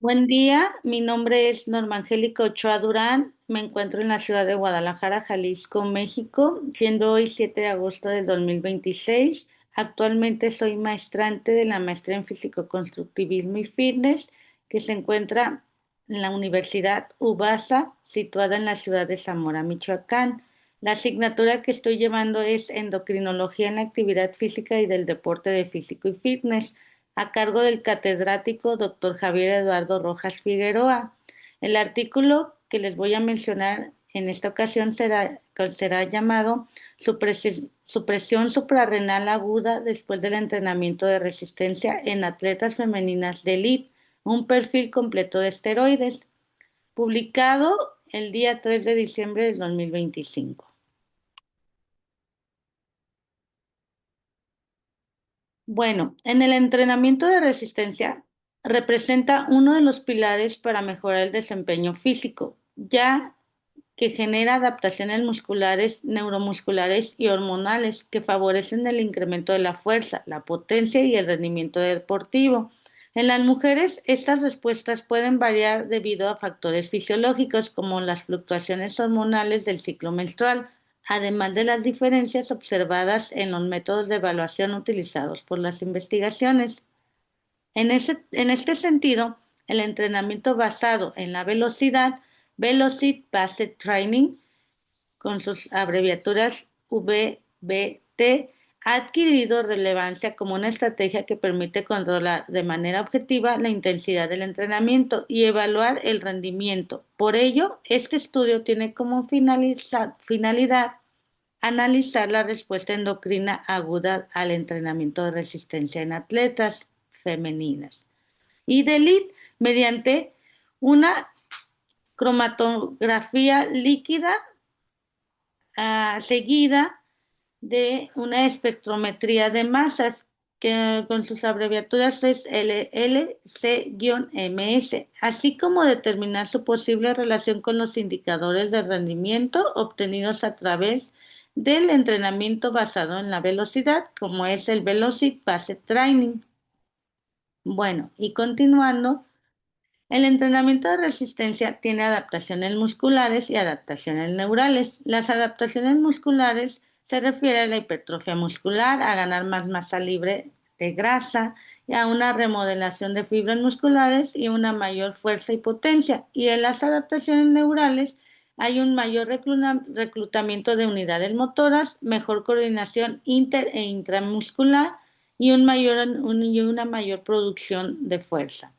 Buen día, mi nombre es Norma Angélica Ochoa Durán, me encuentro en la ciudad de Guadalajara, Jalisco, México, siendo hoy 7 de agosto del 2026. Actualmente soy maestrante de la maestría en Físico-Constructivismo y Fitness, que se encuentra en la Universidad UBASA, situada en la ciudad de Zamora, Michoacán. La asignatura que estoy llevando es Endocrinología en la Actividad Física y del Deporte de Físico y Fitness, a cargo del catedrático doctor Javier Eduardo Rojas Figueroa. El artículo que les voy a mencionar en esta ocasión será llamado Supresión suprarrenal aguda después del entrenamiento de resistencia en atletas femeninas de élite, un perfil completo de esteroides, publicado el día 3 de diciembre del 2025. Bueno, en el entrenamiento de resistencia representa uno de los pilares para mejorar el desempeño físico, ya que genera adaptaciones musculares, neuromusculares y hormonales que favorecen el incremento de la fuerza, la potencia y el rendimiento deportivo. En las mujeres, estas respuestas pueden variar debido a factores fisiológicos como las fluctuaciones hormonales del ciclo menstrual, además de las diferencias observadas en los métodos de evaluación utilizados por las investigaciones. En este sentido, el entrenamiento basado en la velocidad, Velocity Based Training, con sus abreviaturas VBT, ha adquirido relevancia como una estrategia que permite controlar de manera objetiva la intensidad del entrenamiento y evaluar el rendimiento. Por ello, este estudio tiene como finalidad analizar la respuesta endocrina aguda al entrenamiento de resistencia en atletas femeninas y de élite mediante una cromatografía líquida seguida de una espectrometría de masas que con sus abreviaturas es LLC-MS, así como determinar su posible relación con los indicadores de rendimiento obtenidos a través del entrenamiento basado en la velocidad, como es el Velocity Based Training. Bueno, y continuando, el entrenamiento de resistencia tiene adaptaciones musculares y adaptaciones neurales. Las adaptaciones musculares se refiere a la hipertrofia muscular, a ganar más masa libre de grasa, y a una remodelación de fibras musculares y una mayor fuerza y potencia. Y en las adaptaciones neurales hay un mayor reclutamiento de unidades motoras, mejor coordinación inter e intramuscular y una mayor producción de fuerza.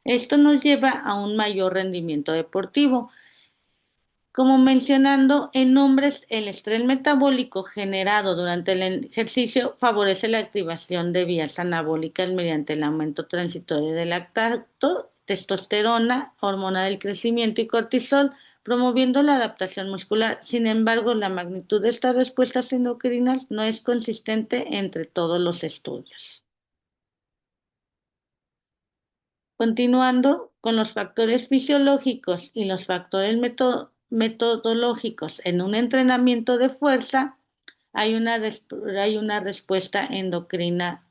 Esto nos lleva a un mayor rendimiento deportivo. Como mencionando, en hombres el estrés metabólico generado durante el ejercicio favorece la activación de vías anabólicas mediante el aumento transitorio del lactato, testosterona, hormona del crecimiento y cortisol, promoviendo la adaptación muscular. Sin embargo, la magnitud de estas respuestas endocrinas no es consistente entre todos los estudios. Continuando con los factores fisiológicos y los factores metodológicos en un entrenamiento de fuerza, hay una respuesta endocrina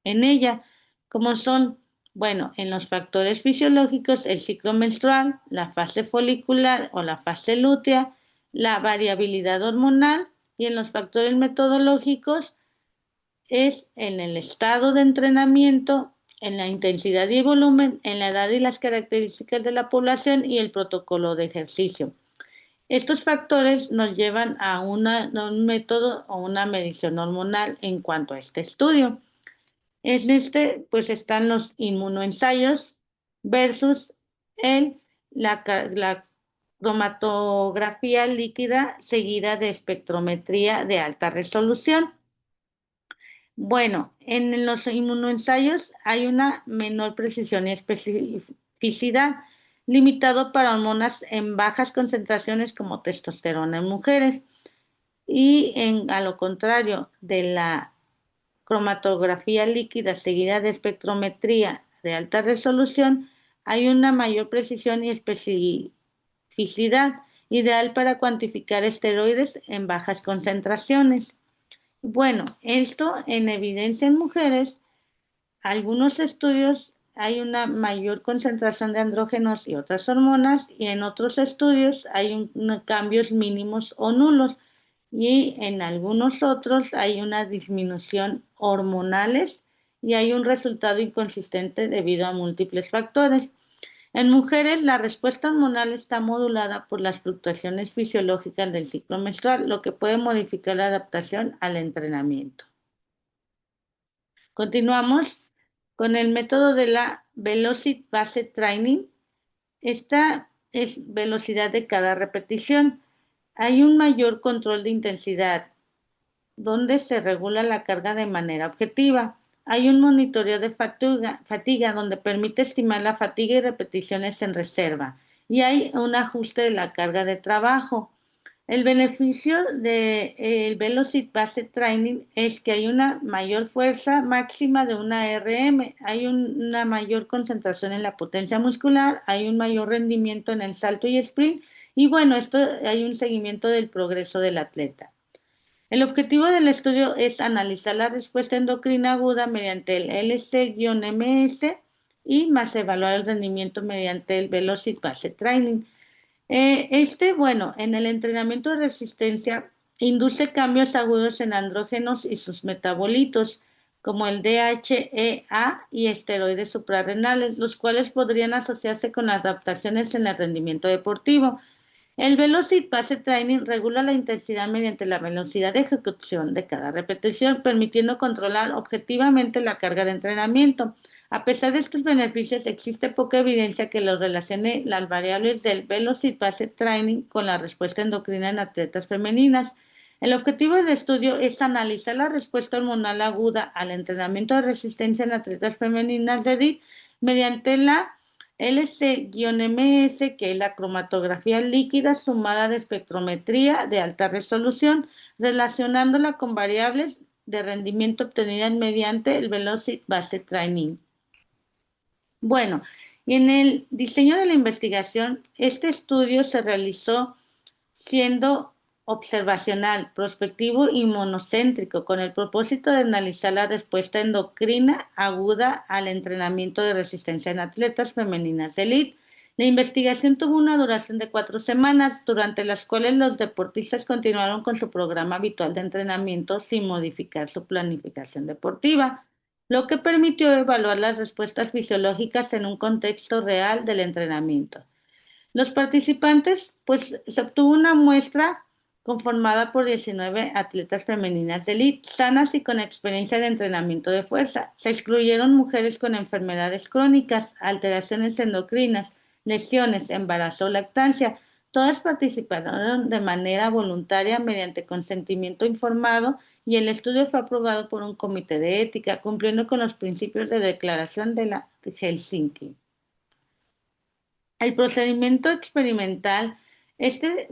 en ella, como son, bueno, en los factores fisiológicos, el ciclo menstrual, la fase folicular o la fase lútea, la variabilidad hormonal, y en los factores metodológicos, es en el estado de entrenamiento, en la intensidad y volumen, en la edad y las características de la población y el protocolo de ejercicio. Estos factores nos llevan a un método o una medición hormonal en cuanto a este estudio. En este, pues están los inmunoensayos versus el, la cromatografía líquida seguida de espectrometría de alta resolución. Bueno, en los inmunoensayos hay una menor precisión y especificidad, limitado para hormonas en bajas concentraciones como testosterona en mujeres. A lo contrario de la cromatografía líquida seguida de espectrometría de alta resolución, hay una mayor precisión y especificidad, ideal para cuantificar esteroides en bajas concentraciones. Bueno, esto en evidencia en mujeres, algunos estudios hay una mayor concentración de andrógenos y otras hormonas, y en otros estudios hay cambios mínimos o nulos, y en algunos otros hay una disminución hormonales y hay un resultado inconsistente debido a múltiples factores. En mujeres, la respuesta hormonal está modulada por las fluctuaciones fisiológicas del ciclo menstrual, lo que puede modificar la adaptación al entrenamiento. Continuamos con el método de la Velocity Based Training. Esta es velocidad de cada repetición. Hay un mayor control de intensidad, donde se regula la carga de manera objetiva. Hay un monitoreo de fatiga donde permite estimar la fatiga y repeticiones en reserva. Y hay un ajuste de la carga de trabajo. El beneficio del Velocity Based Training es que hay una mayor fuerza máxima de una RM, hay una mayor concentración en la potencia muscular, hay un mayor rendimiento en el salto y sprint, y bueno, esto hay un seguimiento del progreso del atleta. El objetivo del estudio es analizar la respuesta endocrina aguda mediante el LC-MS y más evaluar el rendimiento mediante el Velocity Based Training. Bueno, en el entrenamiento de resistencia induce cambios agudos en andrógenos y sus metabolitos, como el DHEA y esteroides suprarrenales, los cuales podrían asociarse con adaptaciones en el rendimiento deportivo. El Velocity Based Training regula la intensidad mediante la velocidad de ejecución de cada repetición, permitiendo controlar objetivamente la carga de entrenamiento. A pesar de estos beneficios, existe poca evidencia que los relacione las variables del Velocity Based Training con la respuesta endocrina en atletas femeninas. El objetivo del estudio es analizar la respuesta hormonal aguda al entrenamiento de resistencia en atletas femeninas de élite mediante la LC-MS, que es la cromatografía líquida sumada de espectrometría de alta resolución, relacionándola con variables de rendimiento obtenidas mediante el Velocity Based Training. Bueno, y en el diseño de la investigación, este estudio se realizó siendo observacional, prospectivo y monocéntrico, con el propósito de analizar la respuesta endocrina aguda al entrenamiento de resistencia en atletas femeninas de élite. La investigación tuvo una duración de 4 semanas, durante las cuales los deportistas continuaron con su programa habitual de entrenamiento sin modificar su planificación deportiva, lo que permitió evaluar las respuestas fisiológicas en un contexto real del entrenamiento. Los participantes, pues se obtuvo una muestra conformada por 19 atletas femeninas de élite, sanas y con experiencia de entrenamiento de fuerza. Se excluyeron mujeres con enfermedades crónicas, alteraciones endocrinas, lesiones, embarazo o lactancia. Todas participaron de manera voluntaria mediante consentimiento informado, y el estudio fue aprobado por un comité de ética, cumpliendo con los principios de declaración de la Helsinki. El procedimiento experimental,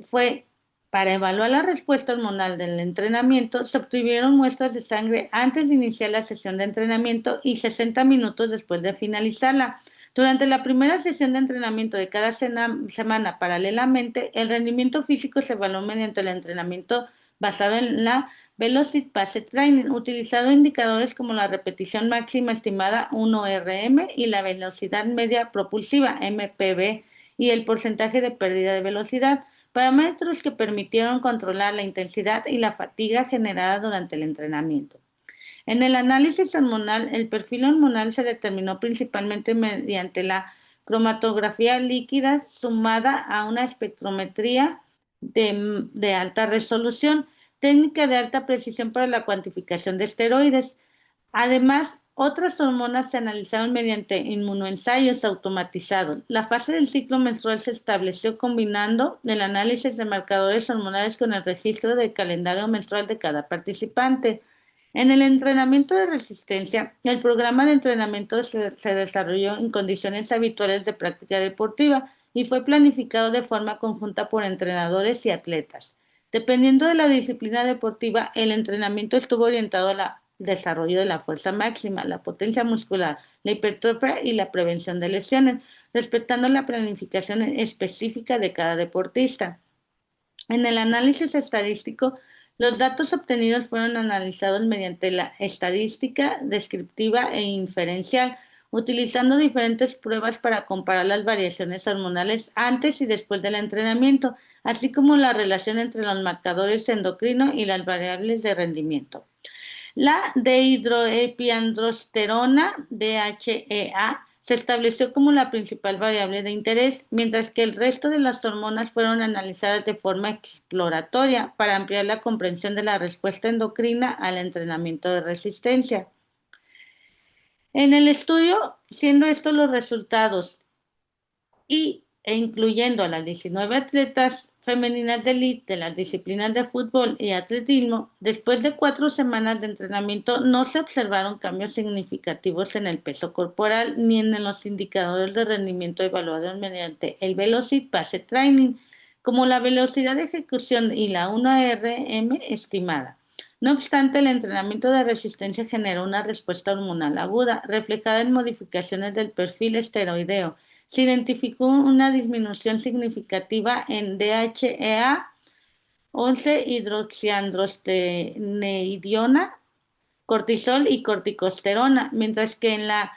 fue para evaluar la respuesta hormonal del entrenamiento. Se obtuvieron muestras de sangre antes de iniciar la sesión de entrenamiento y 60 minutos después de finalizarla. Durante la primera sesión de entrenamiento de cada semana, paralelamente, el rendimiento físico se evaluó mediante el entrenamiento basado en la Velocity Based Training, utilizando indicadores como la repetición máxima estimada 1 RM y la velocidad media propulsiva MPV y el porcentaje de pérdida de velocidad, parámetros que permitieron controlar la intensidad y la fatiga generada durante el entrenamiento. En el análisis hormonal, el perfil hormonal se determinó principalmente mediante la cromatografía líquida sumada a una espectrometría de alta resolución, técnica de alta precisión para la cuantificación de esteroides. Además, otras hormonas se analizaron mediante inmunoensayos automatizados. La fase del ciclo menstrual se estableció combinando el análisis de marcadores hormonales con el registro del calendario menstrual de cada participante. En el entrenamiento de resistencia, el programa de entrenamiento se desarrolló en condiciones habituales de práctica deportiva y fue planificado de forma conjunta por entrenadores y atletas. Dependiendo de la disciplina deportiva, el entrenamiento estuvo orientado al desarrollo de la fuerza máxima, la potencia muscular, la hipertrofia y la prevención de lesiones, respetando la planificación específica de cada deportista. En el análisis estadístico, los datos obtenidos fueron analizados mediante la estadística descriptiva e inferencial, utilizando diferentes pruebas para comparar las variaciones hormonales antes y después del entrenamiento, así como la relación entre los marcadores endocrinos y las variables de rendimiento. La dehidroepiandrosterona, DHEA, se estableció como la principal variable de interés, mientras que el resto de las hormonas fueron analizadas de forma exploratoria para ampliar la comprensión de la respuesta endocrina al entrenamiento de resistencia. En el estudio, siendo estos los resultados e incluyendo a las 19 atletas femeninas de élite de las disciplinas de fútbol y atletismo, después de 4 semanas de entrenamiento no se observaron cambios significativos en el peso corporal ni en los indicadores de rendimiento evaluados mediante el Velocity Base Training, como la velocidad de ejecución y la 1RM estimada. No obstante, el entrenamiento de resistencia generó una respuesta hormonal aguda, reflejada en modificaciones del perfil esteroideo. Se identificó una disminución significativa en DHEA, 11-hidroxiandrostenediona, cortisol y corticosterona, mientras que en la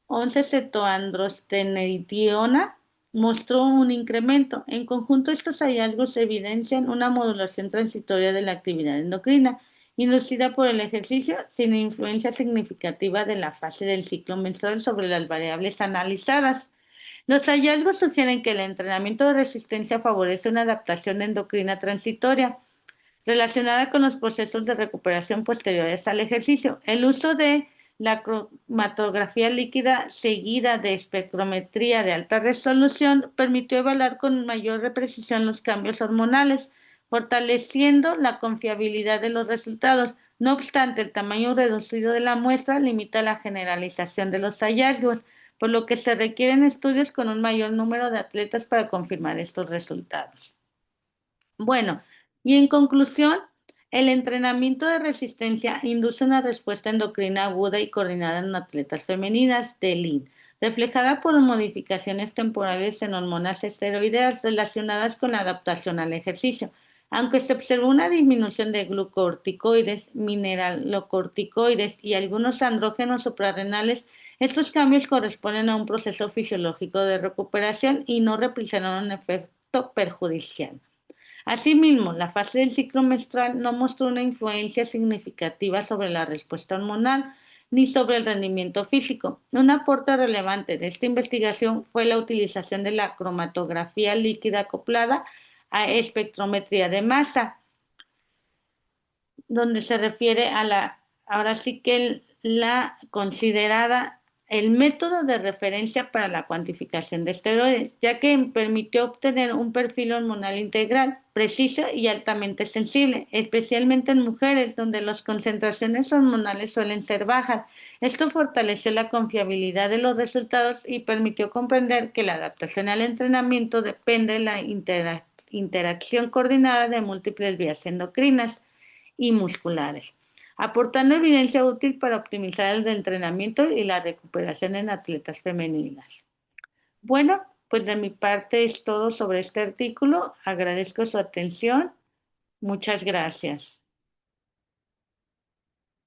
11-cetoandrostenediona mostró un incremento. En conjunto, estos hallazgos evidencian una modulación transitoria de la actividad endocrina inducida por el ejercicio sin influencia significativa de la fase del ciclo menstrual sobre las variables analizadas. Los hallazgos sugieren que el entrenamiento de resistencia favorece una adaptación endocrina transitoria relacionada con los procesos de recuperación posteriores al ejercicio. El uso de la cromatografía líquida seguida de espectrometría de alta resolución permitió evaluar con mayor precisión los cambios hormonales, fortaleciendo la confiabilidad de los resultados. No obstante, el tamaño reducido de la muestra limita la generalización de los hallazgos, por lo que se requieren estudios con un mayor número de atletas para confirmar estos resultados. Bueno, y en conclusión, el entrenamiento de resistencia induce una respuesta endocrina aguda y coordinada en atletas femeninas de elite, reflejada por modificaciones temporales en hormonas esteroideas relacionadas con la adaptación al ejercicio. Aunque se observó una disminución de glucocorticoides, mineralocorticoides y algunos andrógenos suprarrenales, estos cambios corresponden a un proceso fisiológico de recuperación y no representan un efecto perjudicial. Asimismo, la fase del ciclo menstrual no mostró una influencia significativa sobre la respuesta hormonal ni sobre el rendimiento físico. Un aporte relevante de esta investigación fue la utilización de la cromatografía líquida acoplada a espectrometría de masa, donde se refiere a ahora sí que la considerada el método de referencia para la cuantificación de esteroides, ya que permitió obtener un perfil hormonal integral, preciso y altamente sensible, especialmente en mujeres donde las concentraciones hormonales suelen ser bajas. Esto fortaleció la confiabilidad de los resultados y permitió comprender que la adaptación al entrenamiento depende de la interacción coordinada de múltiples vías endocrinas y musculares, aportando evidencia útil para optimizar el entrenamiento y la recuperación en atletas femeninas. Bueno, pues de mi parte es todo sobre este artículo. Agradezco su atención. Muchas gracias.